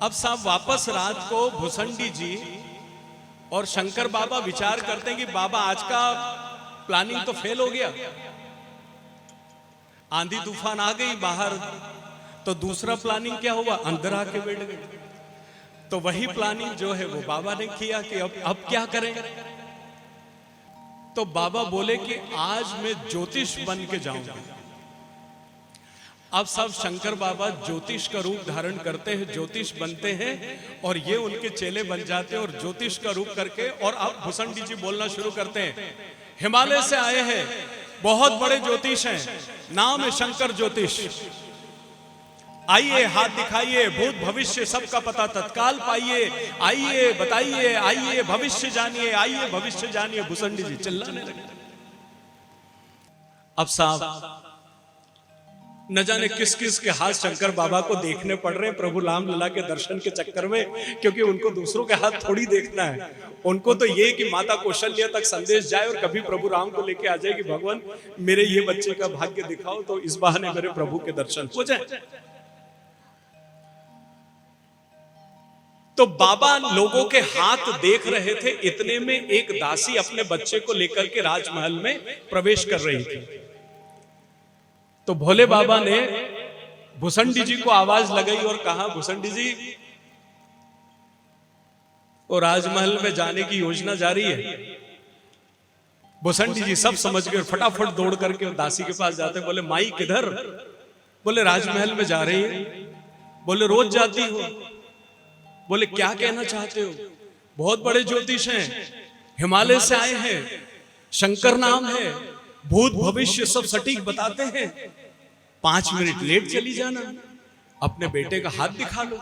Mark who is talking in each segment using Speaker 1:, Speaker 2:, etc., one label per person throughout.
Speaker 1: अब साहब वापस रात को भुसंडी जी और शंकर बाबा विचार करते हैं कि बाबा आज का प्लानिंग तो फेल हो गया, आंधी तूफान आ गई बाहर, तो दूसरा प्लानिंग क्या हुआ, अंदर आके बैठ गए। तो वही प्लानिंग जो है वो बाबा ने किया कि अब क्या करें। तो बाबा बोले कि आज मैं ज्योतिष बन के जाऊंगा। अब सब शंकर बाबा ज्योतिष का रूप धारण करते हैं, ज्योतिष बनते हैं और ये उनके चेले बन जाते हैं और ज्योतिष का रूप करके, और अब भुसंडी जी बोलना शुरू करते हैं, हिमालय से आए हैं, बहुत बड़े ज्योतिष हैं, नाम है शंकर ज्योतिष, आइए हाथ दिखाइए, भूत भविष्य सबका पता तत्काल पाइए, आइए बताइए, आइए भविष्य जानिए, आइए भविष्य जानिए। भुसंडी जी चिल्लाने लगे। अब साहब न जाने किस किस के हाथ शंकर बाबा को देखने पड़ रहे हैं प्रभु राम लला के दर्शन के चक्कर में, क्योंकि उनको दूसरों के हाथ थोड़ी देखना है। उनको तो ये कि माता कौशल्या तक संदेश जाए और कभी प्रभु राम को लेके आ जाए कि भगवान मेरे ये बच्चे का भाग्य दिखाओ, तो इस बहाने मेरे प्रभु के दर्शन हो जाए। तो बाबा लोगों के हाथ देख रहे थे, इतने में एक दासी अपने बच्चे को लेकर के राजमहल में प्रवेश कर रही थी। तो भोले बाबा ने भुसंडी जी को आवाज लगाई और कहा, भुसंडी जी वो राजमहल में जाने की योजना जारी है। भुसंडी जी सब समझ गए, फटाफट दौड़ करके दासी के पास जाते, बोले माई किधर? बोले राजमहल में जा रही है। बोले रोज जाती हो? बोले क्या कहना चाहते हो? बहुत बड़े ज्योतिष हैं, हिमालय से आए हैं, शंकर नाम है, भूत भविष्य सब सटीक बताते हैं, 5 मिनट लेट चली जाना, अपने बेटे का हाथ दिखा लो।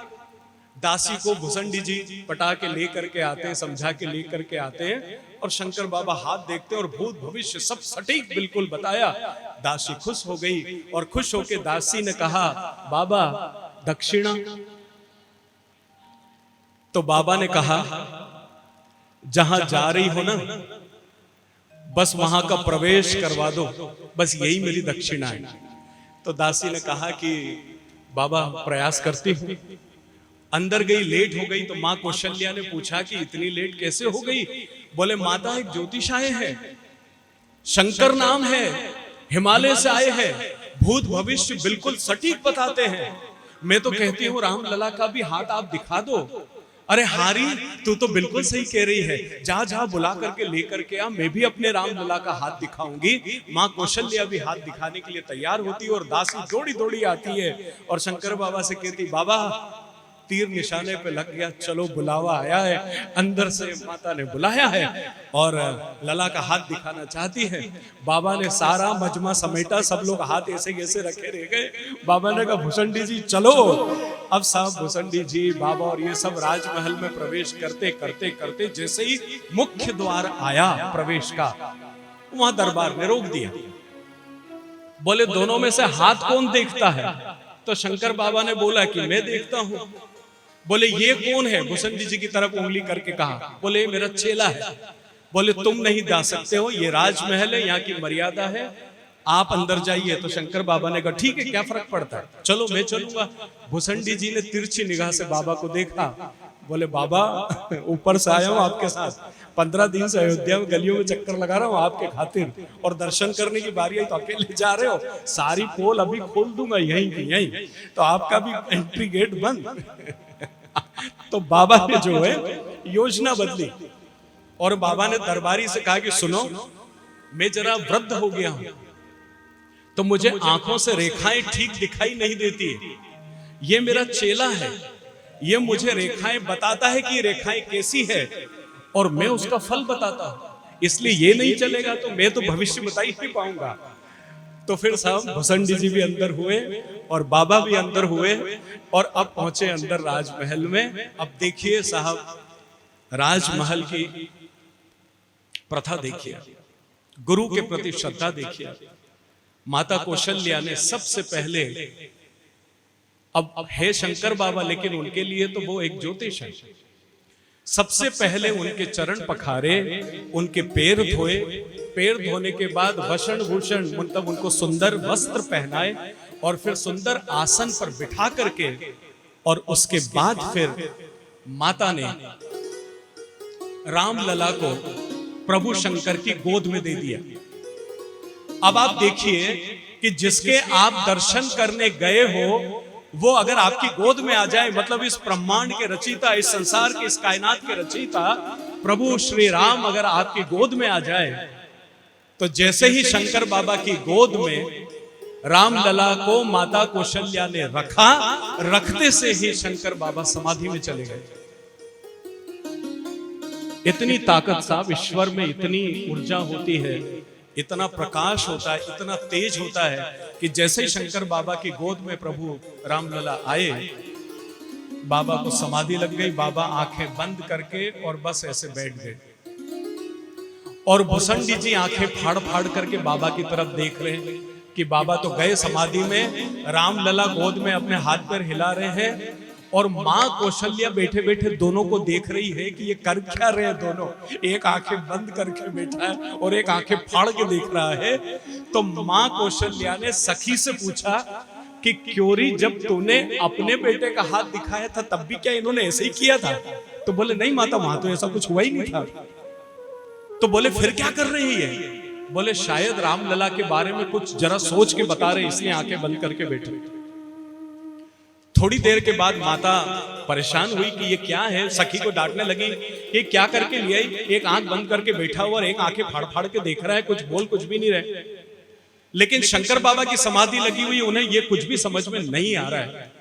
Speaker 1: दासी को भुसंडी जी पटा के लेकर के आते हैं, समझा के लेकर के आते हैं और शंकर बाबा हाथ देखते हैं और भूत भविष्य सब सटीक बिल्कुल बताया। दासी खुश हो गई और खुश होके दासी ने कहा, बाबा दक्षिणा। तो बाबा ने कहा, जहां जा रही हो ना बस वहां का प्रवेश करवा दो, बस यही मेरी दक्षिणा है। तो दासी ने कहा कि बाबा प्रयास करती हूं। अंदर गई, लेट हो गई, तो मां कौशल्या ने पूछा कि इतनी लेट कैसे हो गई? बोले माता एक ज्योतिष आए हैं, शंकर नाम है, हिमालय से आए हैं, भूत भविष्य बिल्कुल सटीक बताते हैं। मैं तो कहती हूं राम लला का भी हाथ आप दिखा दो। अरे हारी तू तो बिल्कुल सही कह रही है, जा जा बुला करके लेकर के आ, मैं भी अपने राम लला का हाथ दिखाऊंगी। माँ कौशल्या भी हाथ दिखाने के लिए तैयार होती है और दासी दौड़ी दौड़ी आती है और शंकर बाबा से कहती, बाबा तीर निशाने पे लग गया, चलो बुलावा आया है। अंदर से माता ने बुलाया है और लला का हाथ दिखाना चाहती है। बाबा ने सारा मजमा समेटा, सब लोग हाथ ऐसे ऐसे रखे रह गए। बाबा ने कहा, भुसंडी जी चलो। अब साहब भुसंडी जी, बाबा और ये सब राजमहल में प्रवेश करते करते करते जैसे ही मुख्य द्वार आया प्रवेश का, वहां दरबार ने रोक दिया। बोले दोनों में से हाथ कौन देखता है? तो शंकर बाबा ने बोला कि मैं देखता हूं। बोले ये कौन है? भुसंडी जी की तरफ उंगली करके कहा। बोले मेरा चेला है। बोले तुम नहीं जा सकते हो, ये राजमहल है, यहाँ की मर्यादा है, आप अंदर जाइए। तो शंकर बाबा ने कहा ठीक है, क्या फर्क पड़ता है, चलो मैं चलूंगा। भुसंडी जी ने तिरछी निगाह से बाबा को देखा। बोले बाबा ऊपर से आया हूं आपके साथ, 15 दिन से अयोध्या में गलियों में चक्कर लगा रहा हूं आपके खातिर, और दर्शन करने की बारी आई तो अकेले जा रहे हो, सारी पोल अभी खोल दूंगा यहीं की यहीं, तो आपका भी एंट्री गेट बंद। तो बाबा ने जो है योजना बदली और बाबा ने दरबारी से कहा कि सुनो, मैं जरा वृद्ध हो गया हूं तो मुझे आंखों से रेखाएं ठीक दिखाई नहीं देती, ये मेरा चेला है, ये मुझे रेखाएं बताता है कि रेखाएं कैसी है और मैं उसका फल बताता हूं, इसलिए ये नहीं चलेगा तो मैं तो भविष्य बता ही नहीं पाऊंगा। तो फिर साहब भुसंडी जी भी अंदर हुए और बाबा भी अंदर हुए और अब पहुंचे अंदर राजमहल में। अब देखिए साहब, राजमहल की प्रथा देखिए, गुरु के प्रति श्रद्धा देखिए। माता कौशल्या ने सबसे पहले, अब है शंकर बाबा लेकिन उनके लिए तो वो एक ज्योतिष है, सबसे पहले उनके चरण पखारे, उनके पैर धोए, पैर धोने के बाद वषण भूषण मतलब उनको सुंदर वस्त्र पहनाए और फिर सुंदर आसन पर बिठा करके और उसके बाद फिर माता ने रामलला को प्रभु शंकर की गोद में दे दिया। अब आप देखिए कि जिसके आप दर्शन करने गए हो वो अगर आपकी गोद में आ जाए, मतलब इस ब्रह्मांड के रचयिता, इस संसार के, इस कायनात के रचयिता प्रभु श्री राम अगर आपकी गोद में आ जाए, तो जैसे ही शंकर बाबा की गोद में रामलला को माता कौशल्या ने रखा, रखते से ही शंकर बाबा समाधि में चले गए। इतनी ताकत साहब ईश्वर में, इतनी ऊर्जा होती है, इतना प्रकाश होता है, इतना तेज होता है कि जैसे ही शंकर बाबा की गोद में प्रभु रामलला आए, बाबा को समाधि लग गई। बाबा आंखें बंद करके और बस ऐसे बैठ गए, और भुसंडी जी आंखें फाड़ फाड़ करके बाबा की तरफ देख रहे हैं कि बाबा तो गए समाधि में, रामलला गोद में अपने हाथ पैर हिला रहे हैं, और मां कौशल्या बैठे बैठे दोनों को देख रही है कि ये कर क्या रहे हैं दोनों। एक आंखें बंद करके बैठा है और एक आंखें फाड़ के देख रहा है। तो मां कौशल्या ने सखी से पूछा कि क्योरी, जब तूने अपने बेटे का हाथ दिखाया था तब भी क्या इन्होंने ऐसे ही किया था? तो बोले नहीं माता, वहां तो ऐसा कुछ हुआ ही नहीं था। तो बोले फिर क्या कर रही है? बोले शायद रामलला के बारे में कुछ जरा सोच के बता रहे, इसलिए आंखें बंद करके बैठे। थोड़ी देर के बाद माता परेशान हुई कि ये क्या है, सखी को डांटने लगी कि क्या करके लिया, एक आंख बंद करके बैठा हुआ और एक आंखें फाड़ फाड़ के देख रहा है, कुछ बोल कुछ भी नहीं रहे। लेकिन शंकर बाबा की समाधि लगी हुई, उन्हें ये कुछ भी समझ में नहीं आ रहा है।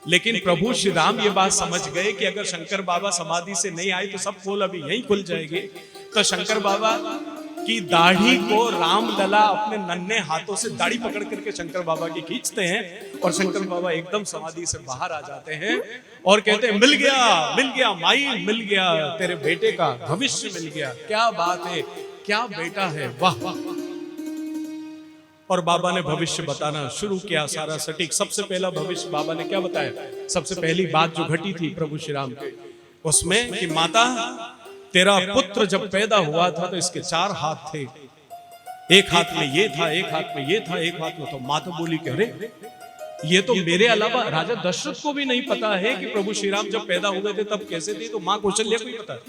Speaker 1: लेकिन प्रभु श्री राम ये बात समझ गए कि अगर शंकर बाबा समाधि से नहीं आए तो सब पोल अभी यहीं खुल जाएंगे। तो शंकर बाबा की दाढ़ी को रामलला अपने नन्हे हाथों से दाढ़ी पकड़ करके शंकर बाबा की खींचते हैं, और शंकर बाबा एकदम समाधि से बाहर आ जाते हैं और कहते हैं मिल गया माई, मिल गया, तेरे बेटे का भविष्य मिल गया। क्या बात है, क्या बेटा है, वाह वाह। और बाबा ने भविष्य बताना शुरू किया, सारा सटीक। सबसे पहला भविष्य बाबा ने क्या बताया? सबसे पहली बात जो घटी थी प्रभु श्री राम के, उसमें कि माता तेरा पुत्र जब पैदा हुआ था तो इसके 4 हाथ थे, एक हाथ में ये था, एक हाथ में ये था, एक हाथ में। तो माता बोली कह रहे ये तो मेरे अलावा राजा दशरथ को भी नहीं पता है कि प्रभु श्री राम जब पैदा हुए थे तब कैसे थे, तो मां कौशल्या को ही पता है।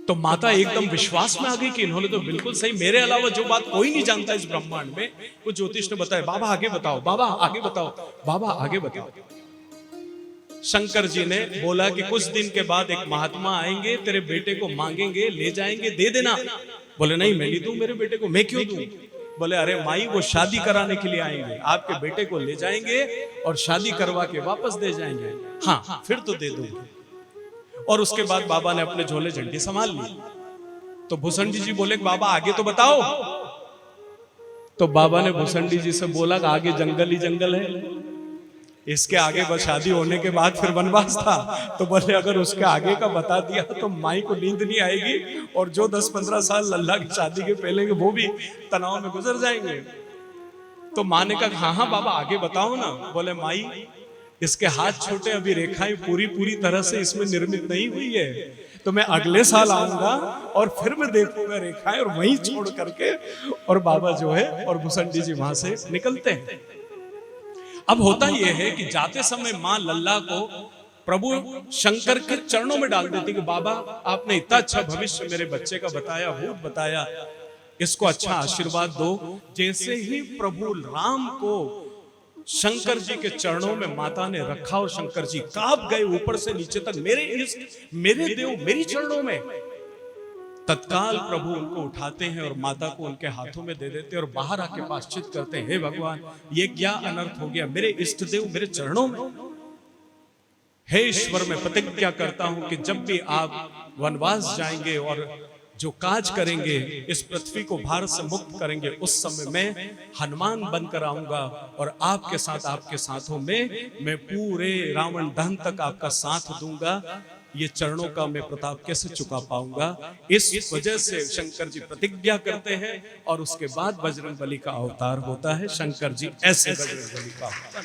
Speaker 1: तो माता एकदम विश्वास में आ गई कि इन्होंने तो बिल्कुल सही, मेरे अलावा जो बात कोई नहीं जानता इस ब्रह्मांड में, वो ज्योतिष ने बताया। बाबा आगे बताओ, बाबा आगे बताओ, बाबा आगे बताओ। शंकर जी ने बोला कि कुछ दिन के बाद एक महात्मा आएंगे, तेरे बेटे को मांगेंगे, ले जाएंगे, दे देना। बोले नहीं, मैं नहीं दूं मेरे बेटे को, मैं क्यों दूं? बोले अरे माई, वो शादी कराने के लिए आएंगे, आपके बेटे को ले जाएंगे और शादी करवा के वापस दे जाएंगे। हाँ फिर तो दे दूंगी। और उसके बाद बाबा ने अपने झोले झंडी संभाल ली। तो भुसंडी जी बोले बाबा आगे तो बताओ। तो बाबा ने भुसंडी जी से बोला कि आगे जंगल ही जंगल है, इसके आगे बस शादी होने के बाद फिर वनवास था। तो बोले अगर उसके आगे का बता दिया तो माई को नींद नहीं आएगी, और जो 10-15 साल लल्ला की शादी के पहले के वो भी तनाव में गुजर जाएंगे। तो माँ ने कहा हाँ बाबा आगे बताओ ना। बोले माई, इसके हाथ छोटे, अभी रेखाएं पूरी तरह से इसमें निर्मित नहीं हुई है, तो मैं अगले साल आऊंगा और फिर मैं देखूंगा रेखाएं, और वहीं छोड़ करके। और बाबा जो है और भुसंडी जी वहां से निकलते हैं। अब होता यह है कि जाते समय मां लल्ला को प्रभु शंकर के चरणों में डाल देती कि बाबा आपने इतना अच्छा भविष्य मेरे बच्चे का बताया, भूत बताया, इसको अच्छा आशीर्वाद दो। जैसे ही प्रभु राम को शंकर जी के चरणों में माता ने रखा और शंकर जी कांप गए ऊपर से नीचे तक, मेरे इष्ट, मेरे देव मेरी चरणों में। तत्काल प्रभु उनको उठाते हैं और माता को उनके हाथों में दे देते हैं और बाहर आके पाश्चित करते हैं, हे भगवान ये क्या अनर्थ हो गया, मेरे इष्ट देव मेरे चरणों में। हे ईश्वर, मैं प्रतिज्ञा करता हूं कि जब भी आप वनवास जाएंगे और जो काज करेंगे, इस पृथ्वी को भारत से मुक्त करेंगे, उस समय मैं हनुमान बनकर आऊंगा और आपके साथ, आपके साथों में मैं पूरे रावण दहन तक आपका साथ दूंगा। ये चरणों का मैं प्रताप कैसे चुका पाऊंगा। इस वजह से शंकर जी प्रतिज्ञा करते हैं और उसके बाद बजरंगबली का अवतार होता है। शंकर जी ऐसे बजरंगबली का अवतार।